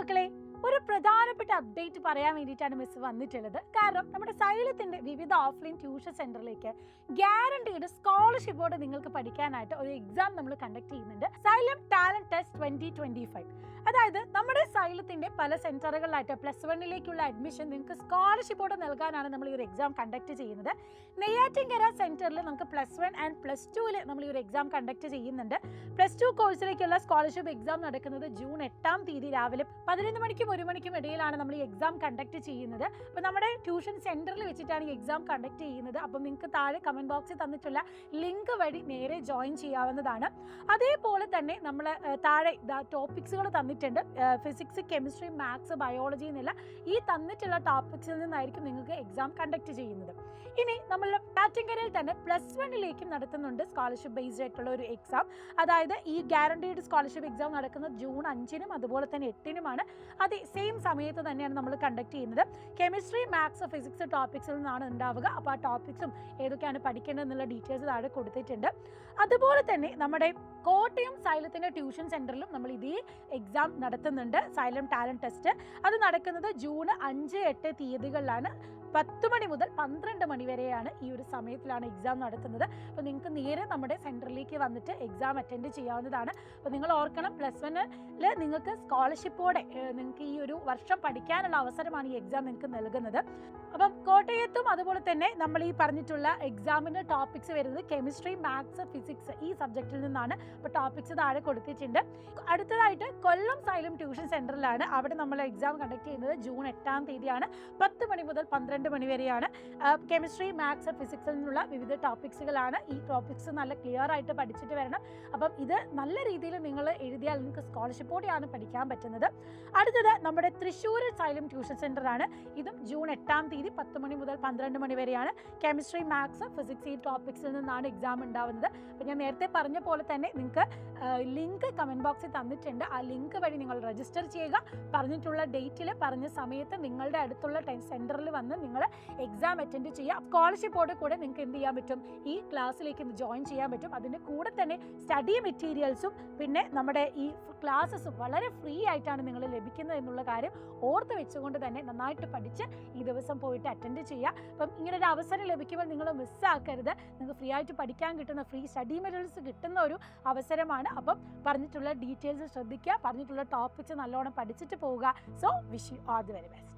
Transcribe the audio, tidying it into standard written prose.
മക്കളെ, ഒരു പ്രധാനപ്പെട്ട അപ്ഡേറ്റ് പറയാൻ വേണ്ടിയിട്ടാണ് മിസ് വന്നിട്ടുള്ളത്. കാരണം നമ്മുടെ സൈലത്തിന്റെ വിവിധ ഓഫ്ലൈൻ ട്യൂഷൻ സെന്ററിലേക്ക് ഗ്യാരണ്ടീഡ് സ്കോളർഷിപ്പോടെ നിങ്ങൾക്ക് പഠിക്കാനായിട്ട് ഒരു എക്സാം നമ്മൾ കണ്ടക്ട് ചെയ്യുന്നുണ്ട്. Xylem talent test 2025. അതായത് നമ്മുടെ സൈലത്തിന്റെ പല സെന്ററുകളിലായിട്ട് +1 അഡ്മിഷൻ നിങ്ങൾക്ക് സ്കോളർഷിപ്പോടെ നൽകാനാണ് നമ്മൾ ഈ ഒരു എക്സാം കണ്ടക്ട് ചെയ്യുന്നത്. നെയ്യാറ്റിൻകര സെന്ററിൽ നമുക്ക് +1 ആൻഡ് +2 നമ്മൾ ഈ ഒരു എക്സാം കണ്ടക്ട് ചെയ്യുന്നുണ്ട്. +2 കോഴ്സിലേക്കുള്ള സ്കോളർഷിപ്പ് എക്സാം നടക്കുന്നത് ജൂൺ 8-ാം തീയതി രാവിലെ 11 മണിക്കും 1 മണിക്കും ഇടയിലാണ് നമ്മൾ ഈ എക്സാം കണ്ടക്ട് ചെയ്യുന്നത്. അപ്പോൾ നമ്മുടെ ട്യൂഷൻ സെന്ററിൽ വെച്ചിട്ടാണ് ഈ എക്സാം കണ്ടക്ട് ചെയ്യുന്നത്. അപ്പം നിങ്ങൾക്ക് താഴെ കമന്റ് ബോക്സിൽ തന്നിട്ടുള്ള ലിങ്ക് വഴി നേരെ ജോയിൻ ചെയ്യാവുന്നതാണ്. അതേപോലെ തന്നെ നമ്മൾ താഴെ ടോപ്പിക്സുകൾ തന്നിട്ടുണ്ട്. ഫിസിക്സ്, കെമിസ്ട്രി, മാത്സ്, ബയോളജി എന്നുള്ള ഈ തന്നിട്ടുള്ള ടോപ്പിക്സിൽ നിന്നായിരിക്കും നിങ്ങൾക്ക് എക്സാം കണ്ടക്ട് ചെയ്യുന്നത്. ഇനി നമ്മൾ നെയ്യാറ്റിൻകരയിൽ തന്നെ +1 നടത്തുന്നുണ്ട് സ്കോളർഷിപ്പ് ബേസ്ഡ് ആയിട്ടുള്ള ഒരു എക്സാം. അതായത് ഈ ഗ്യാരണ്ടീഡ് സ്കോളർഷിപ്പ് എക്സാം നടക്കുന്നത് ജൂൺ 5-നും അതുപോലെ തന്നെ 8-നുമാണ്. അതേ സെയിം സമയത്ത് തന്നെയാണ് നമ്മൾ കണ്ടക്ട് ചെയ്യുന്നത്. കെമിസ്ട്രി, മാത്സ്, ഫിസിക്സ് ടോപ്പിക്സിൽ നിന്നാണ് ഉണ്ടാവുക. അപ്പോൾ ആ ടോപ്പിക്സും ഏതൊക്കെയാണ് പഠിക്കേണ്ടത് എന്നുള്ള ഡീറ്റെയിൽസ് താഴെ കൊടുത്തിട്ടുണ്ട്. അതുപോലെ തന്നെ നമ്മുടെ കോട്ടയം സൈലത്തിൻ്റെ ട്യൂഷൻ സെൻറ്ററിലും നമ്മൾ ഇതേ എക്സാം നടത്തുന്നുണ്ട്. സൈലം ടാലന്റ് ടെസ്റ്റ് അത് നടക്കുന്നത് ജൂൺ 5, 8 തീയതികളിലാണ്. 10 മണി മുതൽ 12 മണി വരെയാണ് ഈ ഒരു സമയത്തിലാണ് എക്സാം നടത്തുന്നത്. അപ്പോൾ നിങ്ങൾക്ക് നേരെ നമ്മുടെ സെൻറ്ററിലേക്ക് വന്നിട്ട് എക്സാം അറ്റൻഡ് ചെയ്യാവുന്നതാണ്. അപ്പോൾ നിങ്ങൾ ഓർക്കണം, +1 നിങ്ങൾക്ക് സ്കോളർഷിപ്പോടെ നിങ്ങൾക്ക് ഈ ഒരു വർഷം പഠിക്കാനുള്ള അവസരമാണ് ഈ എക്സാം നിങ്ങൾക്ക് നൽകുന്നത്. അപ്പം കോട്ടയത്തും അതുപോലെ തന്നെ നമ്മൾ ഈ പറഞ്ഞിട്ടുള്ള എക്സാമിൻ്റെ ടോപ്പിക്സ് വരുന്നത് കെമിസ്ട്രി, മാത്സ്, ഫിസിക്സ് ഈ സബ്ജക്റ്റിൽ നിന്നാണ്. അപ്പോൾ ടോപ്പിക്സ് താഴെ കൊടുത്തിട്ടുണ്ട്. അടുത്തതായിട്ട് കൊല്ലം സൈലം ട്യൂഷൻ സെൻറ്ററിലാണ്. അവിടെ നമ്മൾ എക്സാം കണ്ടക്ട് ചെയ്യുന്നത് ജൂൺ 8-ാം തീയതിയാണ്. 10 മണി മുതൽ 12 മണി വരെയാണ്. കെമിസ്ട്രി, മാത്സ്, ഫിസിക്സിൽ നിന്നുള്ള വിവിധ ടോപ്പിക്സുകളാണ്. ഈ ടോപ്പിക്സ് നല്ല ക്ലിയർ ആയിട്ട് പഠിച്ചിട്ട് വരണം. അപ്പം ഇത് നല്ല രീതിയിൽ നിങ്ങൾ എഴുതിയാൽ നിങ്ങൾക്ക് സ്കോളർഷിപ്പോടെയാണ് പഠിക്കാൻ പറ്റുന്നത്. അടുത്തത് നമ്മുടെ തൃശ്ശൂർ സൈലം ട്യൂഷൻ സെൻ്ററാണ്. ഇതും ജൂൺ 8-ാം തീയതി 10 മണി മുതൽ 12 മണി വരെയാണ്. കെമിസ്ട്രി, മാത്സ്, ഫിസിക്സ് ഈ ടോപ്പിക്സിൽ നിന്നാണ് എക്സാം ഉണ്ടാവുന്നത്. അപ്പോൾ ഞാൻ നേരത്തെ പറഞ്ഞ പോലെ തന്നെ നിങ്ങൾക്ക് ലിങ്ക് കമൻറ്റ് ബോക്സിൽ തന്നിട്ടുണ്ട്. ആ ലിങ്ക് വഴി നിങ്ങൾ രജിസ്റ്റർ ചെയ്യുക. പറഞ്ഞിട്ടുള്ള ഡേറ്റിൽ പറഞ്ഞ സമയത്ത് നിങ്ങളുടെ അടുത്തുള്ള സെൻറ്ററിൽ വന്ന് നിങ്ങൾ എക്സാം അറ്റൻഡ് ചെയ്യുക. സ്കോളർഷിപ്പോടെ കൂടെ നിങ്ങൾക്ക് എന്ത് ചെയ്യാൻ പറ്റും, ഈ ക്ലാസ്സിലേക്ക് ജോയിൻ ചെയ്യാൻ പറ്റും. അതിൻ്റെ കൂടെ തന്നെ സ്റ്റഡി മെറ്റീരിയൽസും പിന്നെ നമ്മുടെ ഈ ക്ലാസ്സസും വളരെ ഫ്രീ ആയിട്ടാണ് നിങ്ങൾ ലഭിക്കുന്നത് എന്നുള്ള കാര്യം ഓർത്ത് വെച്ചുകൊണ്ട് തന്നെ നന്നായിട്ട് പഠിച്ച് ഈ ദിവസം പോയിട്ട് അറ്റൻഡ് ചെയ്യുക. അപ്പം ഇങ്ങനൊരു അവസരം ലഭിക്കുമ്പോൾ നിങ്ങൾ മിസ്സാക്കരുത്. നിങ്ങൾക്ക് ഫ്രീ ആയിട്ട് പഠിക്കാൻ കിട്ടുന്ന ഫ്രീ സ്റ്റഡി മെറ്റീരിയൽസ് കിട്ടുന്ന ഒരു അവസരമാണ്. അപ്പം പറഞ്ഞിട്ടുള്ള ഡീറ്റെയിൽസ് ശ്രദ്ധിക്കുക, പറഞ്ഞിട്ടുള്ള ടോപ്പിക്സ് നല്ലോണം പഠിച്ചിട്ട് പോവുക. So wish you all the very best.